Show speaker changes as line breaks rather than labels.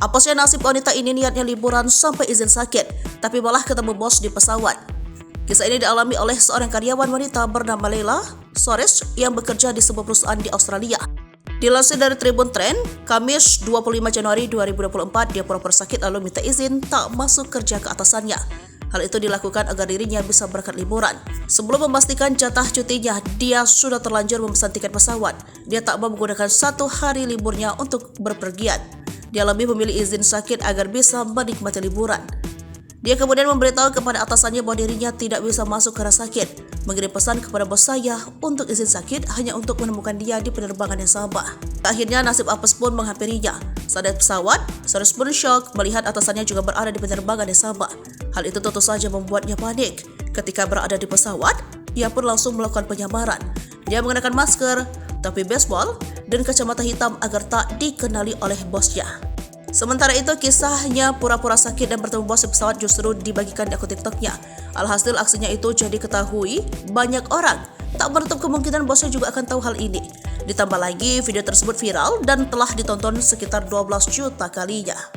Apasnya nasib wanita ini niatnya liburan sampai izin sakit, tapi malah ketemu bos di pesawat. Kisah ini dialami oleh seorang karyawan wanita bernama Leila Sores yang bekerja di sebuah perusahaan di Australia. Dilansir dari Tribun Trend, Kamis 25 Januari 2024, dia pura-pura sakit lalu minta izin tak masuk kerja ke atasannya. Hal itu dilakukan agar dirinya bisa berangkat liburan. Sebelum memastikan jatah cutinya, dia sudah terlanjur memesan tiket pesawat. Dia tak mau menggunakan 1 hari liburnya untuk berpergian. Dia lebih memilih izin sakit agar bisa menikmati liburan. Dia kemudian memberitahu kepada atasannya bahwa dirinya tidak bisa masuk karena sakit, mengirim pesan kepada bos saya untuk izin sakit hanya untuk menemukan dia di penerbangan yang sama. Akhirnya nasib apes pun menghampirinya. Saat naik pesawat, Sores pun syok melihat atasannya juga berada di penerbangan yang sama. Hal itu tentu saja membuatnya panik. Ketika berada di pesawat, ia pun langsung melakukan penyamaran. Dia mengenakan masker, topi baseball, dan kacamata hitam agar tak dikenali oleh bosnya. Sementara itu, kisahnya pura-pura sakit dan bertemu bos di pesawat justru dibagikan di akun TikToknya. Alhasil aksinya itu jadi ketahui banyak orang. Tak menutup kemungkinan bosnya juga akan tahu hal ini. Ditambah lagi, video tersebut viral dan telah ditonton sekitar 12 juta kalinya.